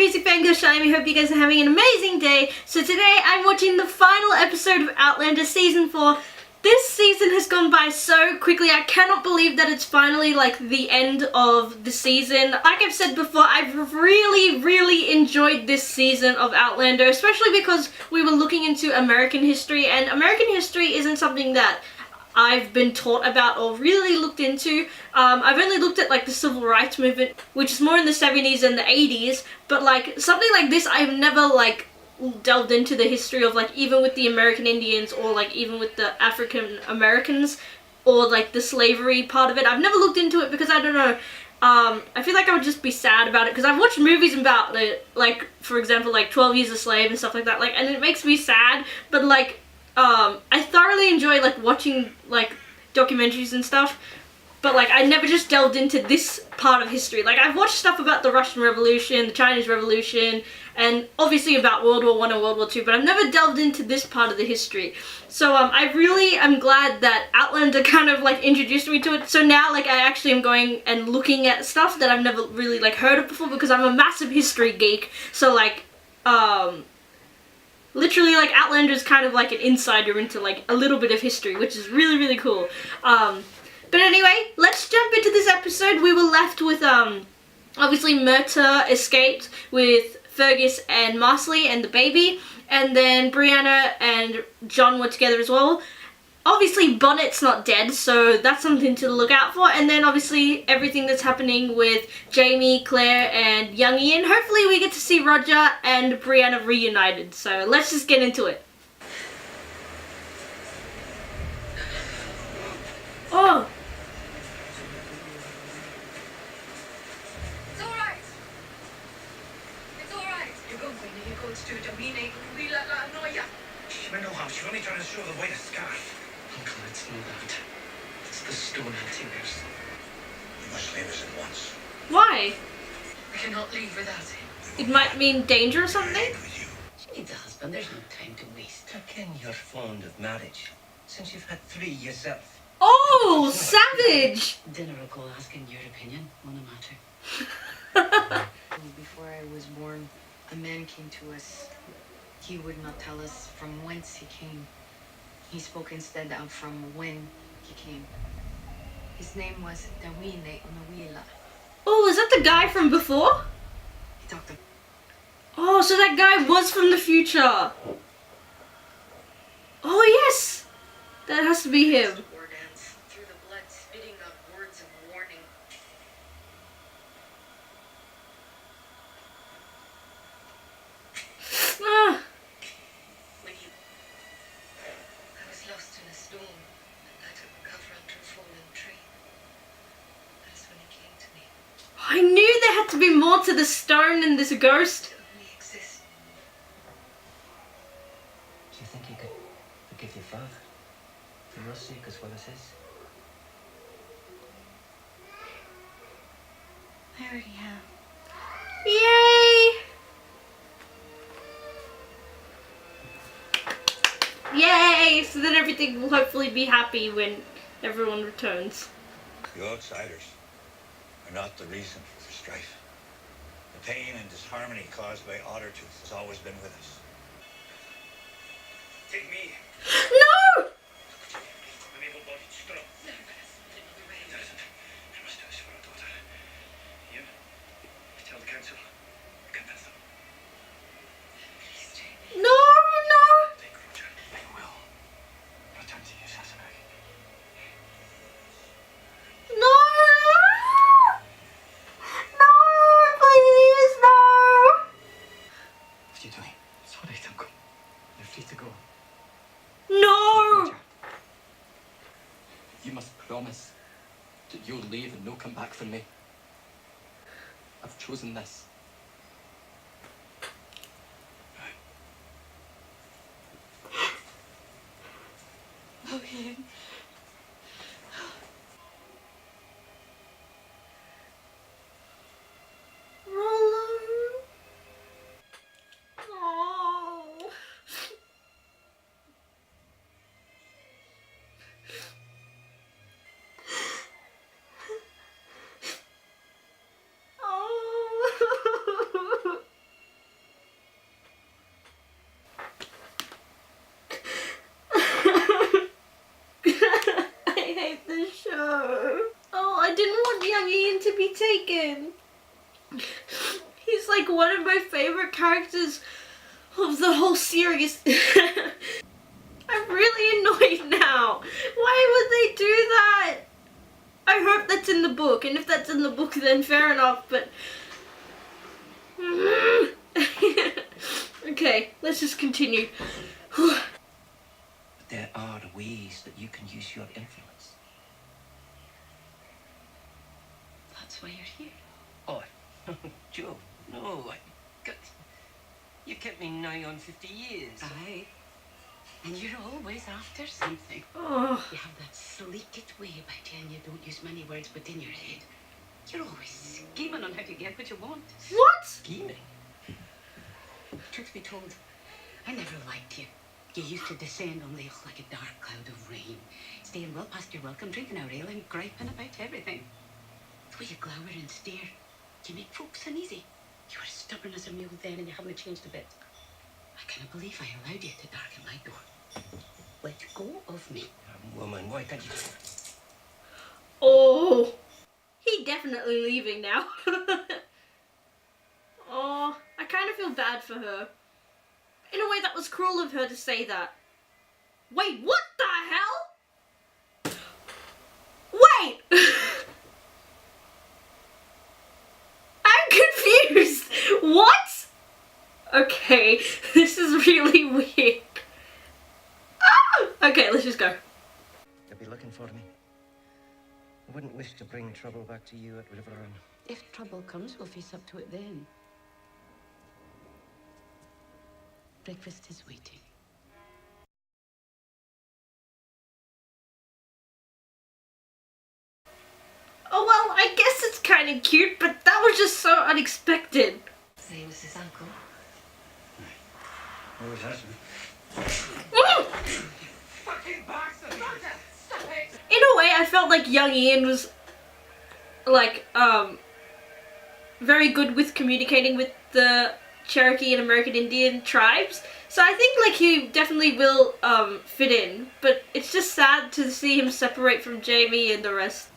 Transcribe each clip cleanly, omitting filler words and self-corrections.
Crazy Fangirl Shime. I hope you guys are having an amazing day. So today I'm watching the final episode of Outlander Season 4. This season has gone by so quickly. I cannot believe that it's finally like the end of the season. Like I've said before, I've really enjoyed this season of Outlander, especially because we were looking into American history, and American history isn't something that I've been taught about or really looked into. I've only looked at like the civil rights movement, which is more in the 70s and the 80s, but like something like this I've never like delved into the history of, like even with the American Indians or like even with the African Americans or like the slavery part of it. I've never looked into it because I don't know, I feel like I would just be sad about it because I've watched movies about it, like for example like 12 Years a Slave and stuff like that, like, and it makes me sad, but like I thoroughly enjoy like watching like documentaries and stuff, but like I never just delved into this part of history. Like I've watched stuff about the Russian Revolution, the Chinese Revolution, and obviously about World War I and World War II, but I've never delved into this part of the history. So I really am glad that Outlander kind of like introduced me to it. So now like I actually am going and looking at stuff that I've never really like heard of before because I'm a massive history geek. So like literally, like, Outlander is kind of like an insider into like a little bit of history, which is really cool. But anyway, let's jump into this episode. We were left with obviously Myrta escaped with Fergus and Marsley and the baby, and then Brianna and John were together as well. Obviously Bonnet's not dead, so that's something to look out for. And then obviously everything that's happening with Jamie, Claire, and young Ian. Hopefully we get to see Roger and Brianna reunited. So let's just get into it. Oh! It's alright! It's alright! You're going to Domine, we la noia. She meant no harm. She's only trying to show the white scarf. Uncle, it's not that. It's the stone antigers. You must leave us at once. Why? We cannot leave without him. It might mean danger or something? With you. She needs a husband. There's no time to waste. I ken you're fond of marriage, since you've had 3 yourself. Oh, savage! Dinner will go asking your opinion on the matter. Before I was born, a man came to us. He would not tell us from whence he came. He spoke instead of from when he came. His name was Dawine Onawila. Oh, is that the guy from before? He talked Oh, so that guy was from the future. Oh yes! That has to be him. war dance through the blood, spitting out words of warning. Ah. When he... I was lost in a storm, and I took cover under a fallen tree. That is when he came to me. I knew there had to be more to the stone than this ghost. To only exist. Do you think you could forgive your father? For your sake as well as his? I already have. Yay! Yay! So then everything will hopefully be happy when everyone returns. The outsiders are not the reason for the strife. The pain and disharmony caused by Ottertooth has always been with us. Take me. No! I'm able-bodied strong. I must do this for our daughter. You tell the council. Convince them. No! No! Take Roger. I will return to you, Sassenach. No! No! Please, no! What are you doing? It's all right, Uncle. You're free to go. No! Roger, you must promise that you'll leave and no come back for me. I've chosen this. Oh, Ian. Rollo. Oh. Oh. like one of my favorite characters of the whole series. I'm really annoyed now. Why would they do that? I hope that's in the book, and if that's in the book then fair enough, but... Okay, let's just continue. There are ways that you can use your influence. That's why you're here. Oh, Joe, no. You kept me nigh on 50 years. Aye. And you're always after something. Oh. You have that sleeked way about you, and you don't use many words within your head. You're always scheming on how to get what you want. What? Scheming? Truth be told, I never liked you. You used to descend on Leith like a dark cloud of rain, staying well past your welcome, drinking our ale and griping about everything. The way you glower and stare, you make folks uneasy. You were stubborn as a mule then, and you haven't changed a bit. I can't believe I allowed you to darken my door. Let go of me. Woman, why can't you... Oh. He definitely leaving now. Oh, I kind of feel bad for her. In a way, that was cruel of her to say that. Wait, what the hell? Wait! I'm confused! What? Okay, this is really weird. Ah! Okay, let's just go. You'll be looking for me. I wouldn't wish to bring trouble back to you at River Run. If trouble comes, we'll face up to it then. Breakfast is waiting. Oh well, I guess it's kind of cute, but that was just so unexpected. Say it was his uncle. Always has been. Fucking bastard! Roger! Stop it! In a way, I felt like young Ian was like very good with communicating with the Cherokee and American Indian tribes. So I think like he definitely will fit in, but it's just sad to see him separate from Jamie and the rest.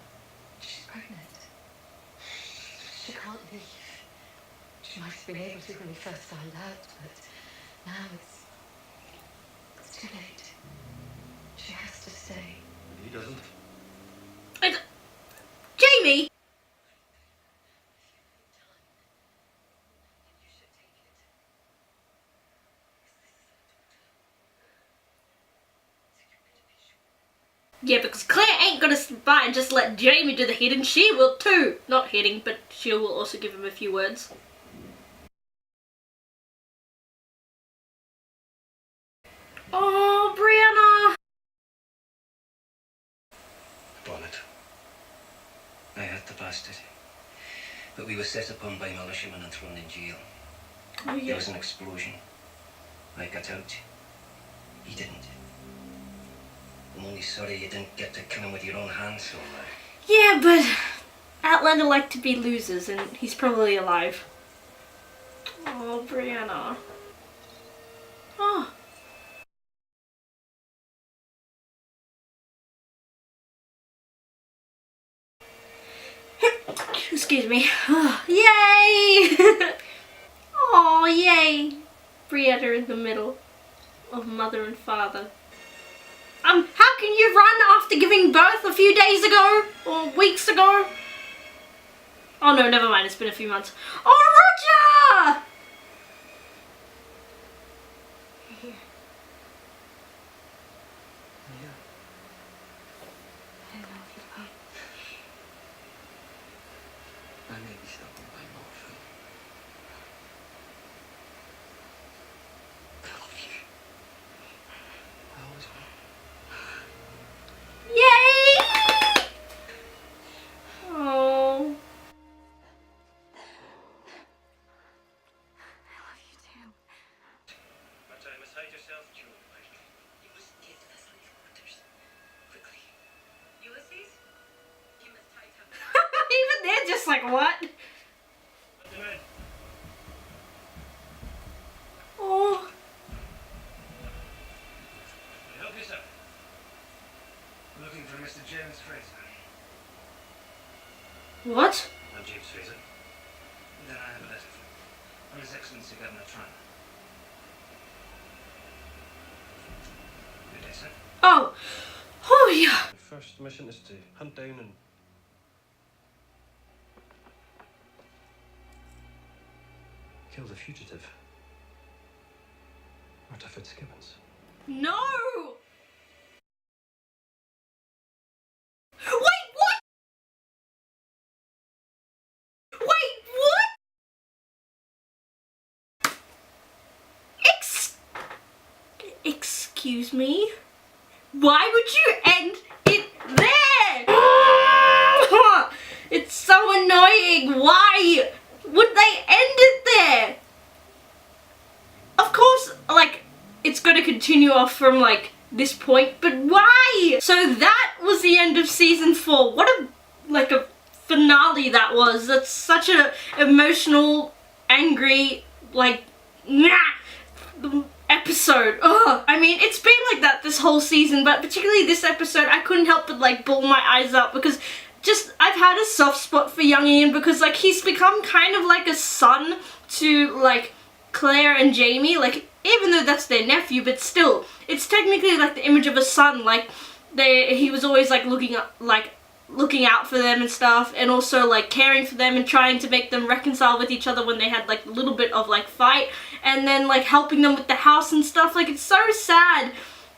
She's pregnant. She can't leave. She might have been able to when we first found out, but now it's too late. She has to stay. He doesn't. And Jamie! Yeah, because Claire ain't gonna sit by and just let Jamie do the hitting. She will too. Not hitting, but she will also give him a few words. Oh, Brianna! Bonnet. I had the bastard. But we were set upon by militiamen and thrown in jail. Oh, There yeah. was an explosion. I got out. He didn't. I'm only sorry you didn't get to kill him with your own hands, so... Yeah, but Outlander like to be losers, and he's probably alive. Oh, Brianna. Oh. Excuse me. Oh, yay! Oh, yay! Brianna in the middle of mother and father. How can you run after giving birth a few days ago? Or weeks ago? Oh no, never mind, it's been a few months. Oh, Roger! Here. I love you, Pop. I may be stopping by morphine. I love you. I always will. Yay! Oh. I love you too. But I must hide yourself, Joe. You must get to the sleep quarters. Quickly. Ulysses? You must hide him. Even they're just like, what? Let them in. Oh. Help yourself. I'm looking for Mr. James Fraser. What? I'm James Fraser. Then I have a letter for him. How His Excellency getting a tram? Good day, sir. Oh. Oh yeah. The first mission is to hunt down and kill the fugitive. Marta Fitzgibbons. No! Wait, what? Wait, what? Excuse me? Why would you end it there? It's so annoying. Why would they end it there? Of course, like, it's going to continue off from, like, this point, but why? So that was the end of season 4. What a finale that was. That's such a emotional, angry, like, episode. Ugh. I mean, it's been like that this whole season, but particularly this episode, I couldn't help but, like, bawl my eyes out because just, I've had a soft spot for young Ian because, like, he's become kind of like a son to, like, Claire and Jamie, like, even though that's their nephew, but still, it's technically like the image of a son. Like, he was always like looking out for them and stuff, and also like caring for them and trying to make them reconcile with each other when they had like a little bit of like fight, and then like helping them with the house and stuff. Like, it's so sad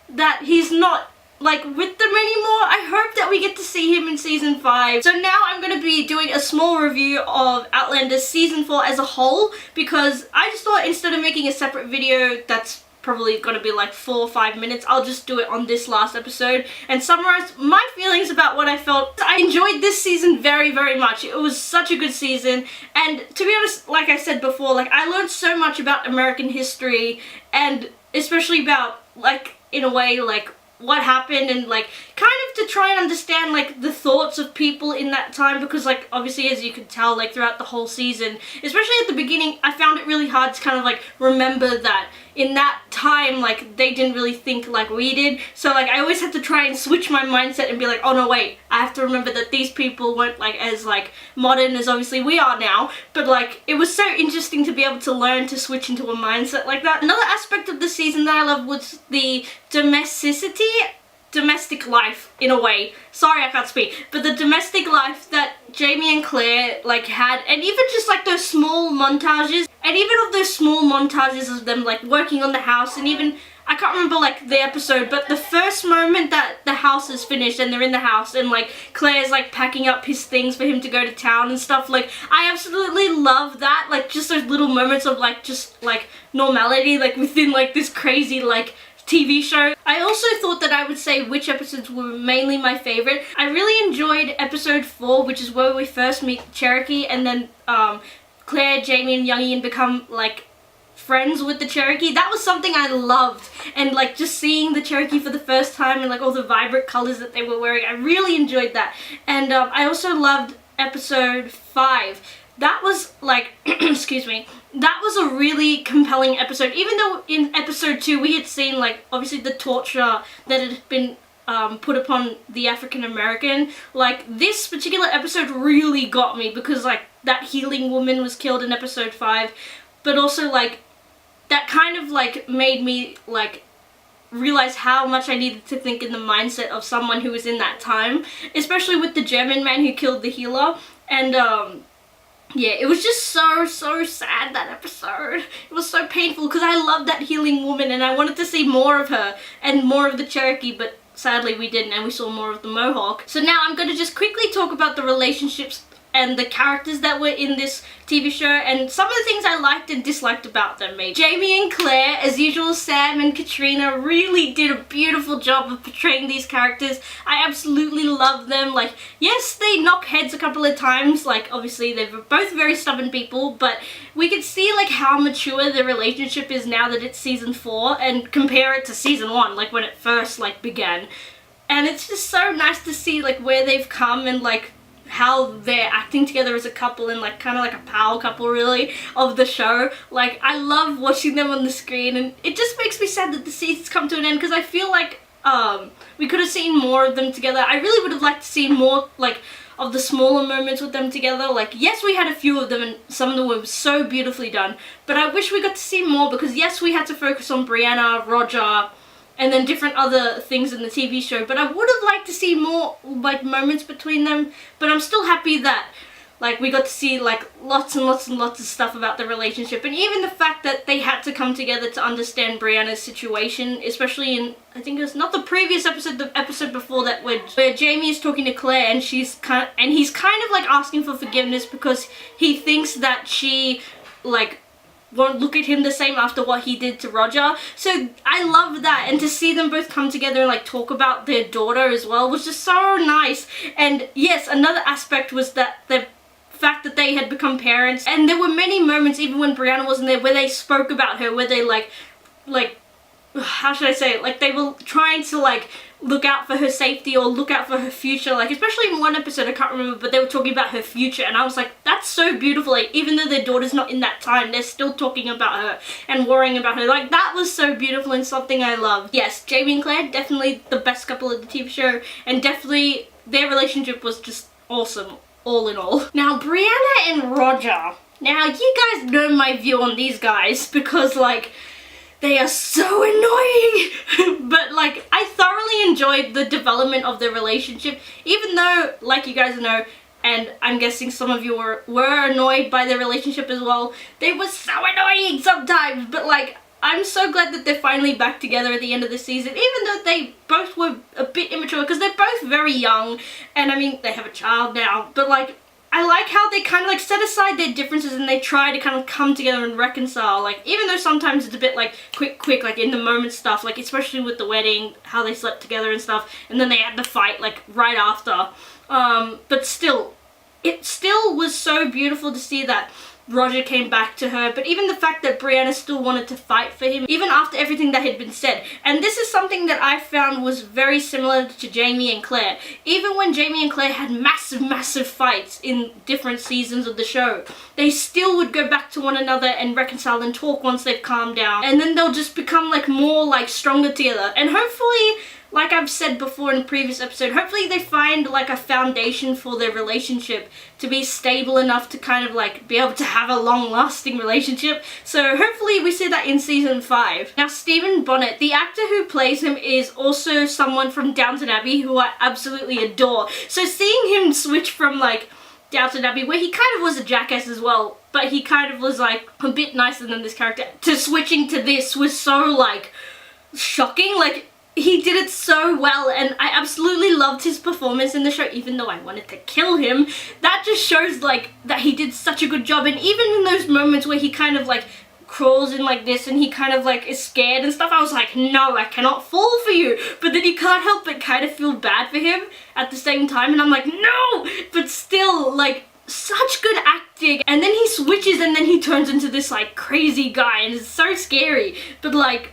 that he's not like with them anymore. I hope that we get to see him in season 5. So now I'm going to be doing a small review of Outlander season 4 as a whole, because I just thought instead of making a separate video that's probably going to be like 4 or 5 minutes, I'll just do it on this last episode and summarize my feelings about what I felt. I enjoyed this season very, very much. It was such a good season, and to be honest, like I said before, like, I learned so much about American history, and especially about, like, in a way, like, what happened, and like kind of to try and understand like the thoughts of people in that time, because like obviously, as you could tell, like throughout the whole season, especially at the beginning, I found it really hard to kind of like remember that in that time, like, they didn't really think like we did. So like I always had to try and switch my mindset and be like, oh no, wait, I have to remember that these people weren't like as like modern as obviously we are now. But like, it was so interesting to be able to learn to switch into a mindset like that. Another aspect of the season that I loved was the domestic life, in a way. Sorry, I can't speak. But the domestic life that Jamie and Claire like had, and even just like those small montages, and even of those small montages of them like working on the house, and even, I can't remember like the episode, but the first moment that the house is finished and they're in the house and like Claire's like packing up his things for him to go to town and stuff, like I absolutely love that. Like, just those little moments of like just like normality, like within like this crazy like TV show. I also thought that I would say which episodes were mainly my favorite. I really enjoyed episode 4, which is where we first meet Cherokee, and then Claire, Jamie, and young Ian become like friends with the Cherokee. That was something I loved, and like just seeing the Cherokee for the first time and like all the vibrant colors that they were wearing, I really enjoyed that. And I also loved episode 5. That was like, excuse me, that was a really compelling episode, even though in episode 2 we had seen like obviously the torture that had been put upon the African American. Like, this particular episode really got me, because like that healing woman was killed in episode 5, but also like that kind of like made me like realize how much I needed to think in the mindset of someone who was in that time, especially with the German man who killed the healer. And yeah, it was just so sad, that episode. It was so painful because I loved that healing woman and I wanted to see more of her and more of the Cherokee, but sadly we didn't, and we saw more of the Mohawk. So now I'm going to just quickly talk about the relationships and the characters that were in this TV show, and some of the things I liked and disliked about them. Maybe Jamie and Claire, as usual, Sam and Katrina really did a beautiful job of portraying these characters. I absolutely love them. Like, yes, they knock heads a couple of times, like obviously they're both very stubborn people, but we could see like how mature the relationship is now that it's season 4, and compare it to season 1, like when it first like began. And it's just so nice to see like where they've come and like how they're acting together as a couple, and like kind of like a power couple really of the show. Like, I love watching them on the screen, and it just makes me sad that the season's come to an end, because I feel like we could have seen more of them together. I really would have liked to see more like of the smaller moments with them together. Like, yes, we had a few of them and some of them were so beautifully done, but I wish we got to see more because yes, we had to focus on Brianna, Roger, and then different other things in the TV show, but I would have liked to see more like moments between them. But I'm still happy that like we got to see like lots and lots and lots of stuff about the relationship, and even the fact that they had to come together to understand Brianna's situation, especially in, I think it was not the previous episode, the episode before that, where Jamie is talking to Claire and he's kind of like asking for forgiveness because he thinks that she like won't look at him the same after what he did to Roger. So I love that, and to see them both come together and like talk about their daughter as well was just so nice. And yes, another aspect was that the fact that they had become parents, and there were many moments even when Brianna wasn't there where they spoke about her, where they like how should I say it, like they were trying to like look out for her safety or look out for her future. Like especially in one episode, I can't remember, but they were talking about her future, and I was like, that's so beautiful. Like even though their daughter's not in that time, they're still talking about her and worrying about her. Like that was so beautiful and something I love. Yes, Jamie and Claire, definitely the best couple of the TV show, and definitely their relationship was just awesome, all in all. Now Brianna and Roger. Now you guys know my view on these guys because like they are so annoying. But like I thoroughly enjoyed the development of their relationship, even though like you guys know, and I'm guessing some of you were annoyed by their relationship as well. They were so annoying sometimes, but like I'm so glad that they're finally back together at the end of the season, even though they both were a bit immature because they're both very young, and I mean they have a child now, but like I like how they kind of like set aside their differences and they try to kind of come together and reconcile. Like even though sometimes it's a bit like quick like in the moment stuff, like especially with the wedding, how they slept together and stuff, and then they had the fight like right after, but still, it still was so beautiful to see that Roger came back to her. But even the fact that Brianna still wanted to fight for him even after everything that had been said, and this is something that I found was very similar to Jamie and Claire. Even when Jamie and Claire had massive fights in different seasons of the show, they still would go back to one another and reconcile and talk once they've calmed down, and then they'll just become like more like stronger together. And hopefully, like I've said before in a previous episode, hopefully they find like a foundation for their relationship to be stable enough to kind of like be able to have a long-lasting relationship. So hopefully we see that in season 5. Now Stephen Bonnet, the actor who plays him, is also someone from Downton Abbey who I absolutely adore. So seeing him switch from like Downton Abbey, where he kind of was a jackass as well, but he kind of was like a bit nicer than this character, to switching to this was so like shocking. Like he did it so well, and I absolutely loved his performance in the show, even though I wanted to kill him. That just shows like that he did such a good job. And even in those moments where he kind of like crawls in like this and he kind of like is scared and stuff, I was like, no, I cannot fall for you. But then you can't help but kind of feel bad for him at the same time, and I'm like, no, but still, like, such good acting. And then he switches and then he turns into this like crazy guy, and it's so scary, but like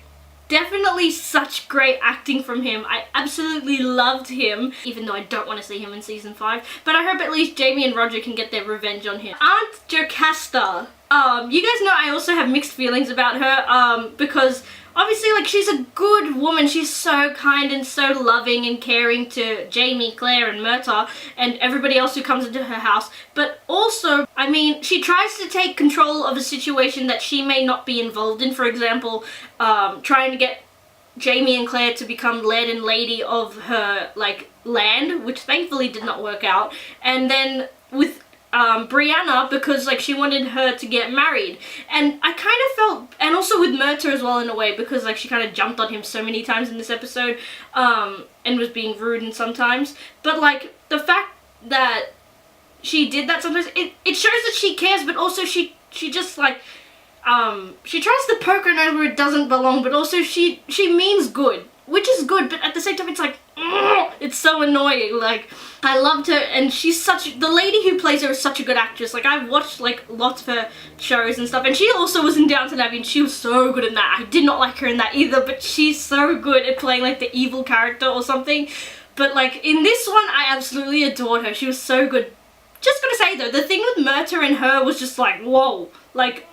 definitely such great acting from him. I absolutely loved him, even though I don't want to see him in season 5, but I hope at least Jamie and Roger can get their revenge on him. Aunt Jocasta, you guys know I also have mixed feelings about her, because obviously like she's a good woman, she's so kind and so loving and caring to Jamie, Claire and Myrta and everybody else who comes into her house, but also, I mean, she tries to take control of a situation that she may not be involved in. For example, trying to get Jamie and Claire to become Lord and Lady of her like land, which thankfully did not work out, and then with Brianna, because like she wanted her to get married, and I kind of felt, and also with Myrta as well in a way, because like she kind of jumped on him so many times in this episode, and was being rude and sometimes, but like the fact that she did that sometimes, it shows that she cares, but also she just like she tries to poke her nose where it doesn't belong, but also she means good, which is good, but at the same time it's like, it's so annoying. Like, I loved her, and she's the lady who plays her is such a good actress. Like, I've watched like lots of her shows and stuff, and she also was in Downton Abbey and she was so good in that. I did not like her in that either, but she's so good at playing like the evil character or something. But like in this one, I absolutely adored her. She was so good. Just gonna say though, the thing with Myrta and her was just like, whoa, like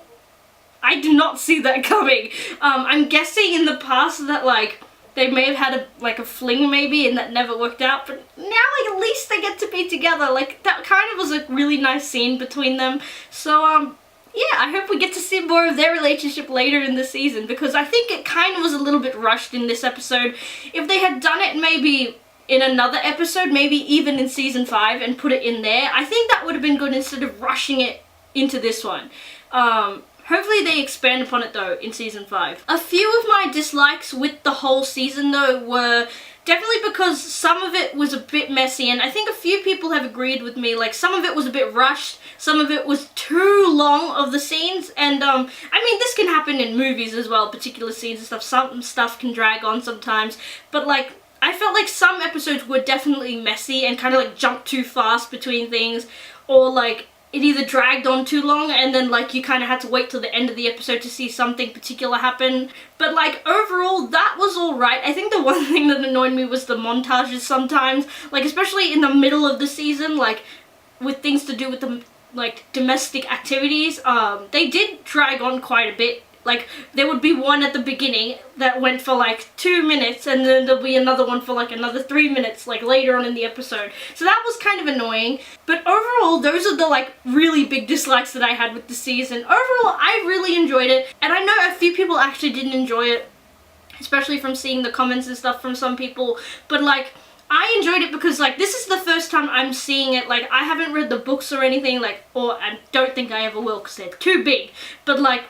I did not see that coming. I'm guessing in the past that like they may have had a fling maybe, and that never worked out, but now like at least they get to be together. Like that kind of was a really nice scene between them. So yeah, I hope we get to see more of their relationship later in the season, because I think it kind of was a little bit rushed in this episode. If they had done it maybe in another episode, maybe even in season 5, and put it in there, I think that would have been good instead of rushing it into this one. Hopefully they expand upon it though in season 5. A few of my dislikes with the whole season though were definitely because some of it was a bit messy, and I think a few people have agreed with me, like some of it was a bit rushed, some of it was too long of the scenes, and I mean this can happen in movies as well, particular scenes and stuff, some stuff can drag on sometimes, but like I felt like some episodes were definitely messy and kind of like jumped too fast between things, or like it either dragged on too long and then like you kind of had to wait till the end of the episode to see something particular happen. But like overall that was alright. I think the one thing that annoyed me was the montages sometimes, like especially in the middle of the season, like with things to do with the like domestic activities. They did drag on quite a bit. Like there would be one at the beginning that went for like 2 minutes, and then there'll be another one for like another 3 minutes like later on in the episode. So that was kind of annoying. But overall those are the like really big dislikes that I had with the season. Overall I really enjoyed it, and I know a few people actually didn't enjoy it, especially from seeing the comments and stuff from some people, but like I enjoyed it because like this is the first time I'm seeing it. Like I haven't read the books or anything, like, or I don't think I ever will because they're too big, but like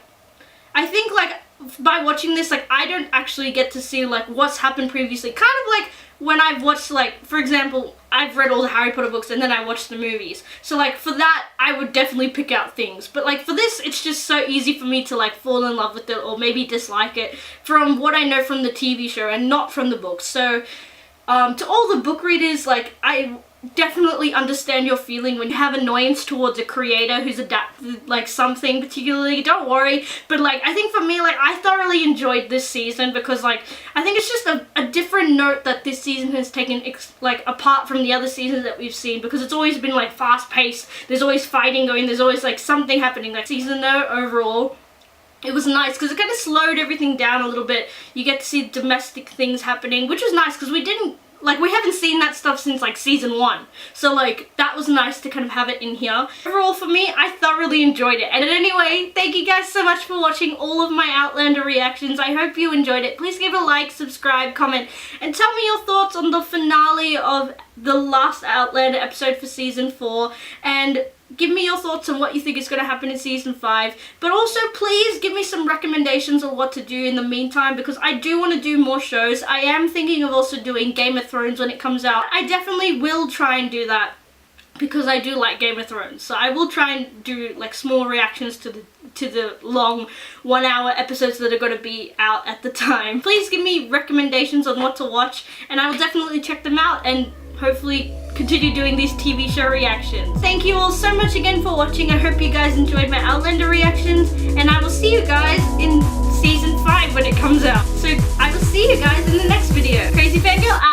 I think like by watching this, like I don't actually get to see like what's happened previously, kind of like when I've watched, like for example I've read all the Harry Potter books and then I watched the movies, so like for that I would definitely pick out things, but like for this it's just so easy for me to like fall in love with it or maybe dislike it from what I know from the TV show and not from the books. So to all the book readers, like I definitely understand your feeling when you have annoyance towards a creator who's adapted like something particularly. Don't worry, but like I think for me, like I thoroughly enjoyed this season because like I think it's just a different note that this season has taken like apart from the other seasons that we've seen, because it's always been like fast paced, there's always fighting going, there's always like something happening. Like season though overall it was nice because it kind of slowed everything down a little bit. You get to see domestic things happening, which was nice because we haven't seen that stuff since like season 1, so like that was nice to kind of have it in here. Overall for me, I thoroughly enjoyed it. And anyway, thank you guys so much for watching all of my Outlander reactions. I hope you enjoyed it. Please give a like, subscribe, comment, and tell me your thoughts on the finale of the last Outlander episode for season 4, and give me your thoughts on what you think is going to happen in season 5, but also please give me some recommendations on what to do in the meantime, because I do want to do more shows. I am thinking of also doing Game of Thrones when it comes out. I definitely will try and do that because I do like Game of Thrones, so I will try and do like small reactions to the long 1 hour episodes that are going to be out at the time. Please give me recommendations on what to watch and I will definitely check them out and hopefully continue doing these TV show reactions. Thank you all so much again for watching. I hope you guys enjoyed my Outlander reactions, and I will see you guys in season 5 when it comes out. So I will see you guys in the next video. Crazy Fangirl out.